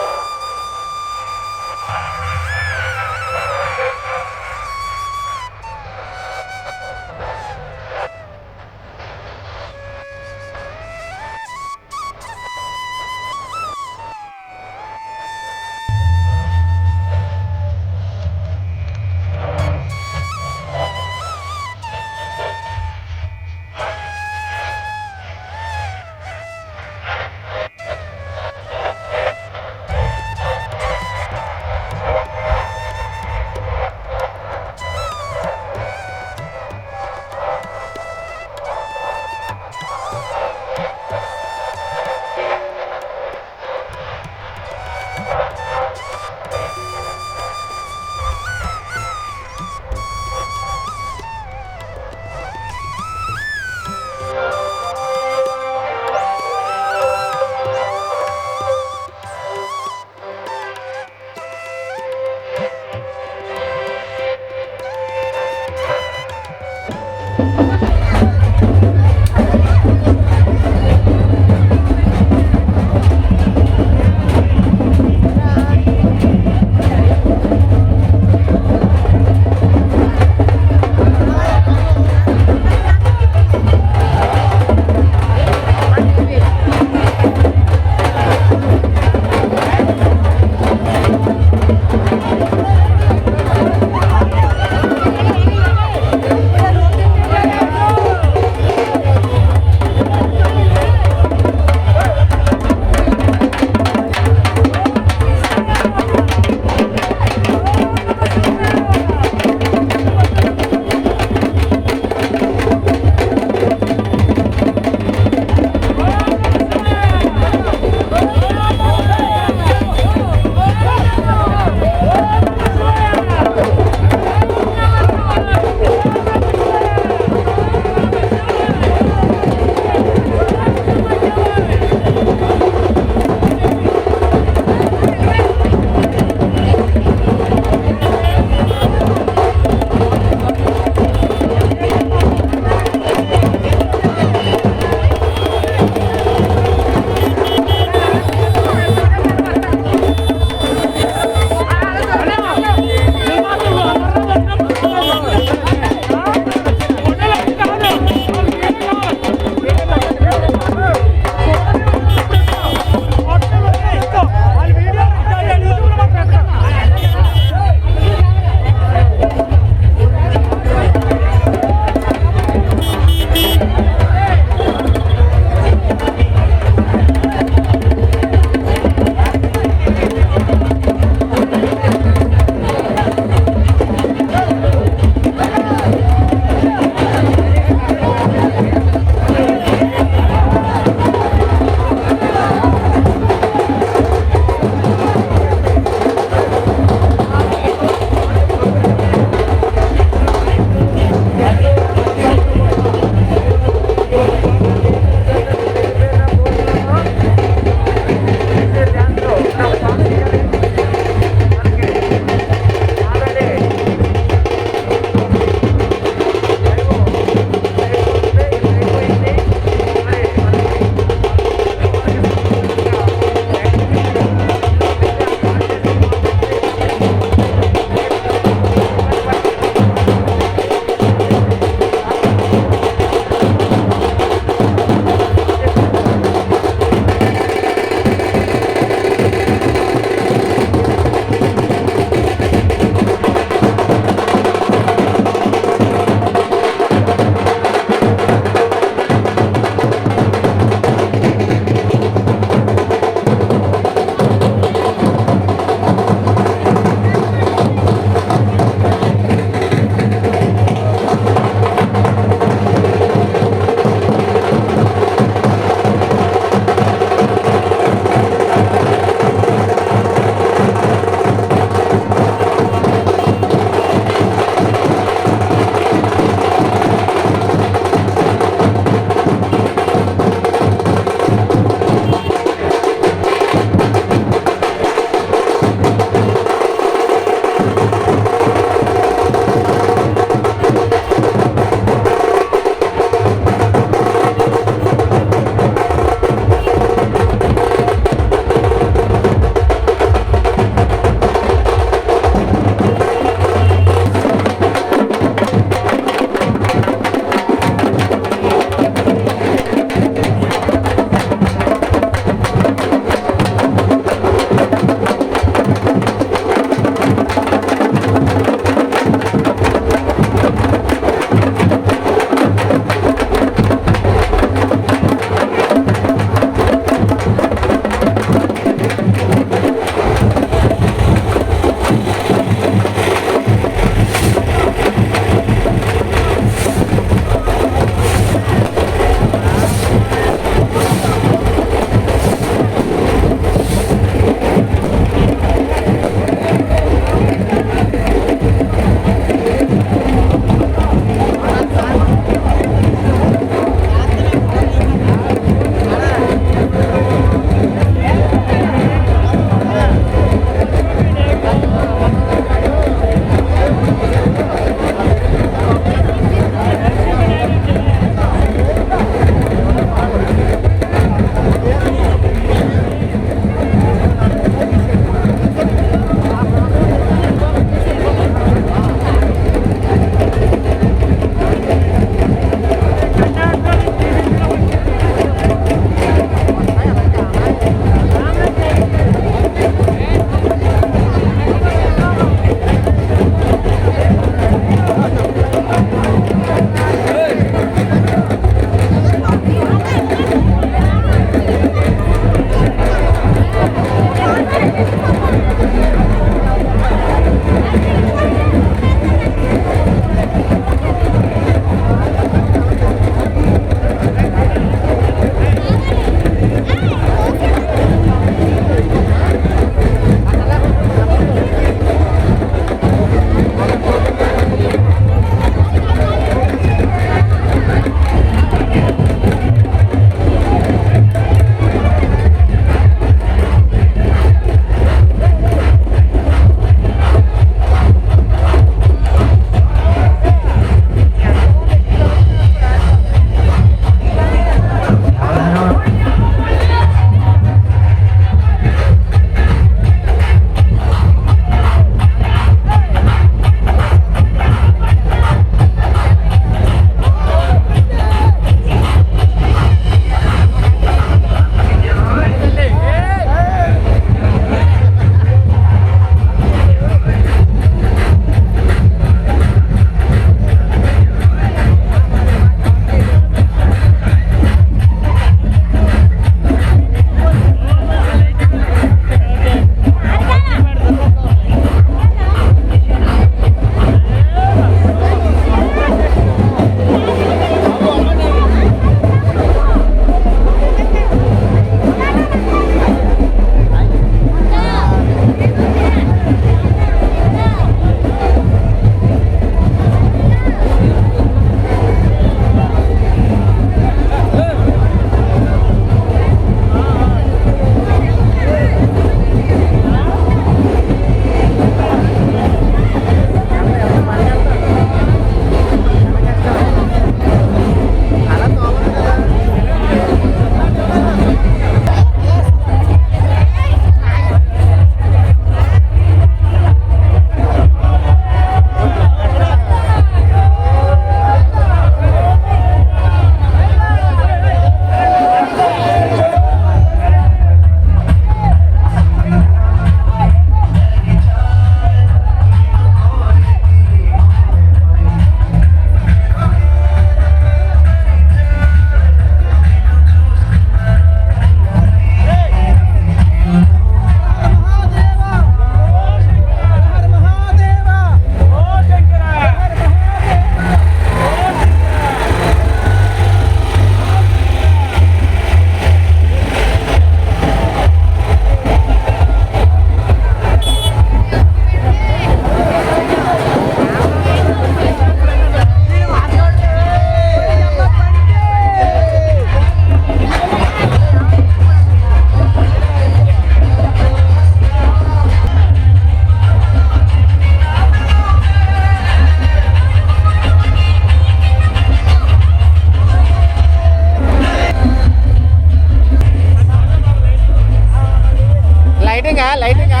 లైటింగా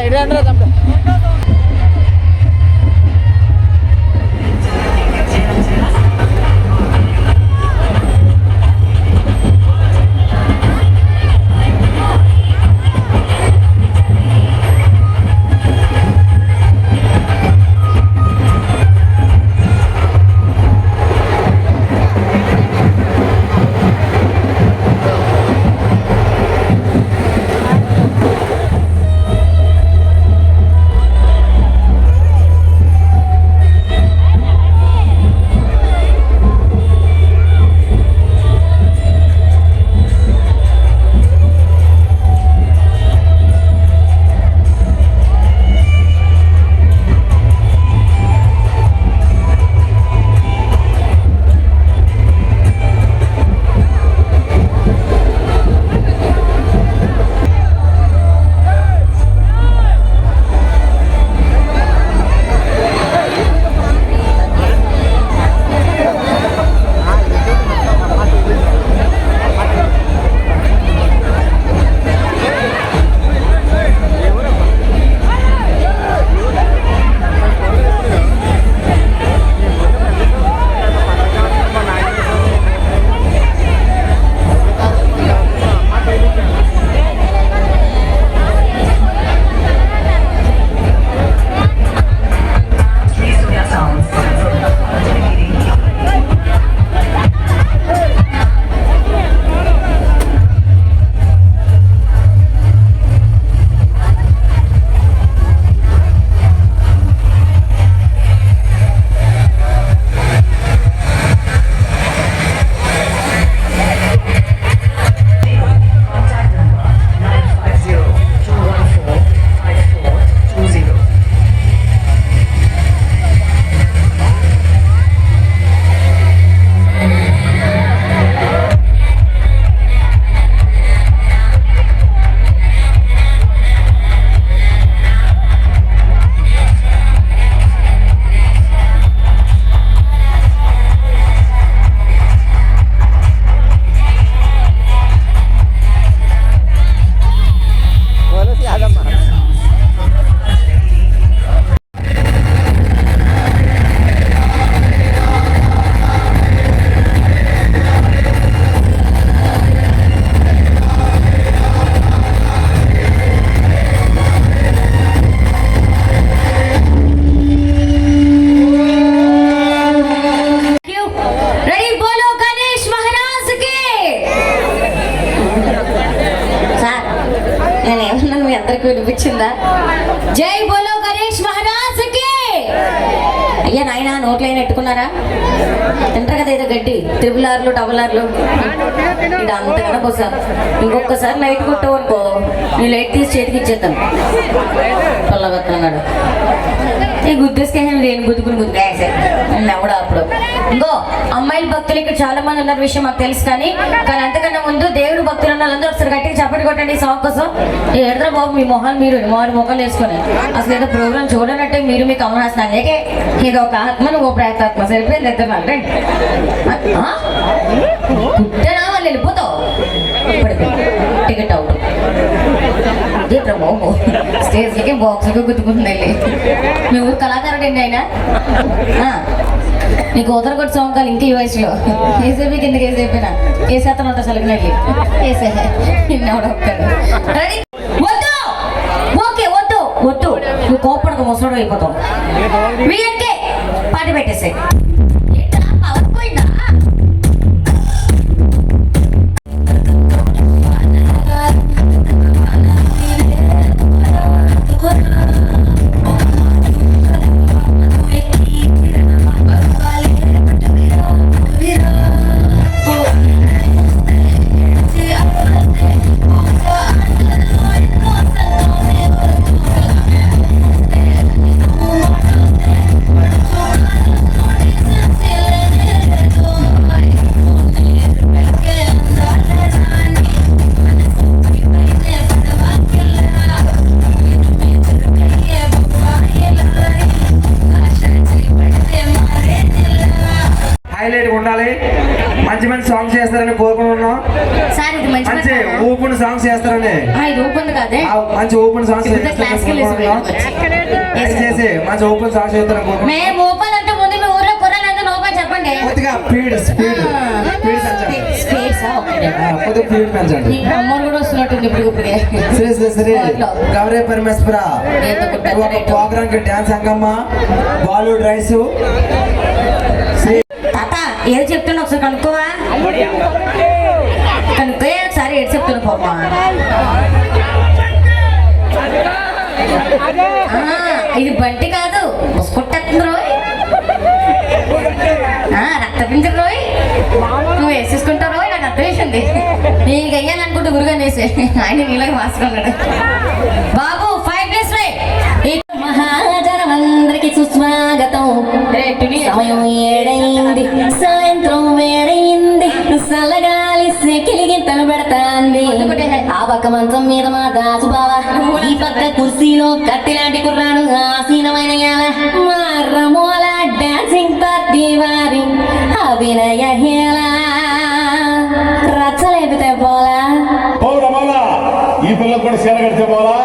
ఎటు అంటారా తమ్ముడు? వినిపించిందా? జై బోలో గణేష్ మహారాజ్ కి. అయ్యా నాయన నోట్లో అయినా ఎట్టుకున్నారా? తింటారు కదా ఏదో గడ్డి, ట్రిపుల్ ఆర్లు డబుల్ ఆర్లు, ఇది అంతకన్నా పోసా. ఇంకొకసారి లైట్ కొట్టావు అనుకో, నీ లైట్ తీసి చేతికి ఇచ్చేస్తాను. పొల్లగొత్తన్నాడు ఈ గుద్దేసుకేసాను, నేను గుద్దుకుని గుద్దేసా ఎవడా అప్పుడు. ఇంకో అమ్మాయిల భక్తులు ఇక్కడ చాలా మంది ఉన్న విషయం మాకు తెలుసు, కానీ అంతకన్నా ముందు దేవుడు భక్తులు ఉన్న వాళ్ళందరూ ఒకసారి గట్టిగా చప్పటి కొట్టండి ఈ సాంగ్ కోసం. ఎడతా బాబు మీ మొహాలు మీరు మారు మొక్కలు వేసుకొని అసలు ఏదో ప్రోగ్రామ్ చూడనట్టే మీరు మీకు అవనాస్తున్నాను. ఏకే ఇది ఒక ఆత్మ నువ్వు ప్రయత్నాత్మ సరిపోయింది ఇద్దరు పుట్టనా వాళ్ళు వెళ్ళిపోతావు. టికెట్ అవుట్ బాబు, స్టేజ్లకి బాక్స్లకి గుర్తుకుంటుంది వెళ్ళి. మీ ఊరు కళాకారుడు అండి ఆయన. నీకు ఉదరగొట్టు సోంకాలు ఇంకా ఈ వయసులో ఏసేపీ కిందకి వేసేపోయినా వేసేస్తాను అంట సలిగినట్టు వేసే నిన్నెవడ రెడీ. వద్దు ఓకే వద్దు వద్దు, నువ్వు కోపడకు ముసడు అయిపోతావు. వీళ్ళకే పాట పెట్టేసే. మంచి మంచి సాంగ్స్ చేస్తారని కోరుకుంటున్నాం. సార్ ఇది మంచి మంచి ఓపెన్ సాంగ్స్ చేస్తారని, ఇది ఓపెన్ కాదే, మంచి ఓపెన్ సాంగ్స్ క్లాసికల్ చేసి మంచి ఓపెన్ సాంగ్స్ చేస్తారని కోరుకుంటున్నాం. మేము ఓపెన్ అంటే ముందు మీ ఊర్లో కుర్రాలు అందరూ ఓపెన్ చెప్పండి. కొద్దిగా స్పీడ్ పెంచండి. అమ్మోరు కూడా వస్తున్నట్టుంది ఇప్పుడు. శ్రీ శ్రీ శ్రీ గౌరీ పరమేశ్వర ప్రోగ్రామ్ కి డాన్స్ అంగమ్మ, బాలీవుడ్ రైస్. తాత ఏది చెప్తున్నా ఒకసారి కనుక్కోవా, కనుక్కో ఒకసారి ఏది చెప్తున్నా పోమ్మా. ఇది బంటి కాదు, ముసుకొట్టేస్తుంది రోయ్, రక్తపించరు రోయ్, నువ్వు వేసేసుకుంటావు రోయ్. నాకు అర్థం వేసింది, నీకు వెయ్యాలనుకుంటే గురుగానేసి ఆయన నీళ్ళకి మాసుకున్నాడు. బాబు 5 minutes మహాజనమందరికి సుస్వాగతం. సమయం ఏడైంది, సాయంత్రం వేడైంది, సలగాలి సెకిలిగి తలబెడతాంది. ఆ పక్క మంచం మీద మా దాసు బావ, ఈ పక్క కుర్సీలో కత్తిలాంటి కుర్రాడు ఆసీనమైన మా రమోల డాన్సింగ్ పార్టీ వారి అభినయ హేళ రచ్చలేపితే పోలా. ఈ పిల్లలు కూడా చీర కడితే పోలా.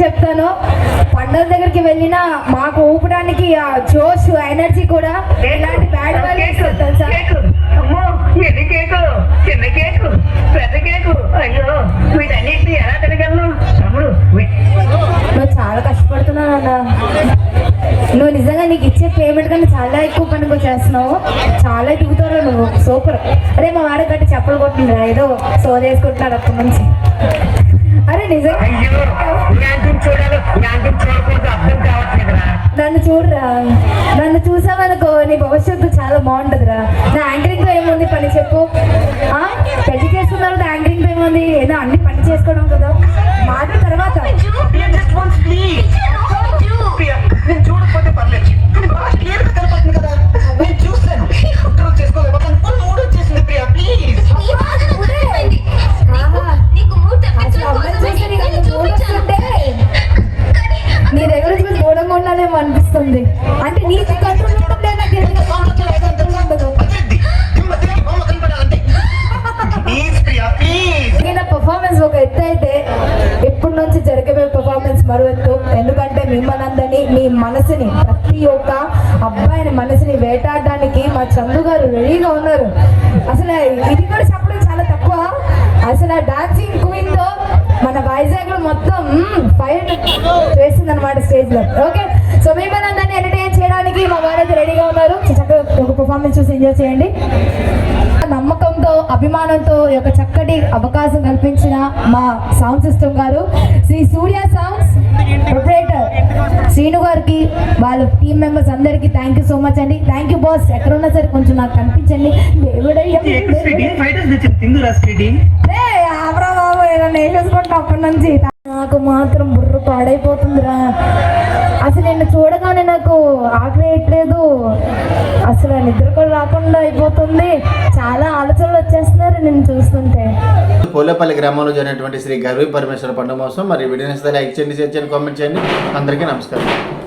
చెప్తాను. పండుగ దగ్గరికి వెళ్ళినా మాకు ఊపడానికి ఆ జోష్ ఎనర్జీ కూడా ఇలాంటి బ్యాడ్ వాళ్ళు ఇస్తారు తెలుసా. ఎన్ని కేకు, చిన్న కేకు, పెద్ద కేకు, అయ్యో వీటన్నిటిని ఎలా తిరగలను తమ్ముడు. నువ్వు చాలా కష్టపడుతున్నావు అన్న. నువ్వు నిజంగా నీకు ఇచ్చే పేమెంట్ కన్నా చాలా ఎక్కువ పని చేస్తున్నావు. చాలా దిగుతావు నువ్వు, సూపర్. అరే మా వాడికి గట్టి చెప్పలు కొట్టిండ్రా, ఏదో సోదేసుకుంటున్నాడు అప్పటి నుంచి. అరే నిజంగా నన్ను చూడరా, నన్ను చూసావనుకో నీ భవిష్యత్తు చాలా బాగుంటుందిరా. నా యాంకరింగ్తో ఏముంది పని చెప్పు. పెళ్లి చేసుకున్న యాంకరింగ్తో ఏముంది, ఏదో అన్ని పని చేసుకోవడం కదా. మాట తర్వాత చూడకపోతే పర్లేదు, కదా నేను చూస్తాను. చేసుకోలేదు చేసింది ప్రియా, ప్లీజ్. ఉంది. అంటే నీకు కంట్రోల్ ఉంటుంది, నాకు ఎందుకు కంట్రోల్ ఉండదు. పర్ఫార్మెన్స్ ఒక ఎత్తు అయితే ఇప్పటి నుంచి జరగబోయే పర్ఫార్మెన్స్ మరో ఎత్తు. ఎందుకంటే మిమ్మల్ని అందరినీ, మీ మనసుని, ప్రతి ఒక్క అబ్బాయిని మనసుని వేటాడడానికి మా చందు గారు రెడీగా ఉన్నారు. అసలు ఇది కూడా చెప్పడం చాలా తక్కువ. అసలు ఆ డాన్సింగ్ క్వీన్ తో మన వైజాగ్ లో మొత్తం ఫైర్ వేసింది అనమాట స్టేజ్ లో. ఓకే, సో మిమ్మల్ని అందరినీ ఎంటర్టైన్ చేయడానికి మా వారైతే రెడీగా ఉన్నారు. చక్కగా ఒక పర్ఫార్మెన్స్ చూసి ఎంజాయ్ చేయండి. నమ్మకంతో, అభిమానంతో ఈ యొక్క చక్కటి అవకాశం కల్పించిన మా సౌండ్ సిస్టమ్ గారు శ్రీ సూర్య సౌండ్స్ ప్రొపరేటర్ శ్రీను గారికి, వాళ్ళ టీమ్ మెంబర్స్ అందరికీ థ్యాంక్ యూ సో మచ్ అండి. Thank you boss. ఎక్కడున్నా సరే కొంచెం నాకు కనిపించండి. వేసేసుకుంటా అప్పటి నుంచి. నాకు మాత్రం బుర్ర పాడైపోతుందిరా. అసలు నిన్ను చూడగానే నాకు ఆకలేయట్లేదు, అసలు నిద్ర కూడా రాకుండా అయిపోతుంది. చాలా ఆలోచనలు వచ్చేస్తున్నారు నిన్ను చూస్తుంటే. పోలేపల్లి గ్రామంలో జరిగినటువంటి శ్రీ గౌరీ పరమేశ్వర పండుగ మహోత్సవం. మరి వీడియోని లైక్ చేయండి, షేర్ చేయండి, కామెంట్ చేయండి. అందరికీ నమస్కారం.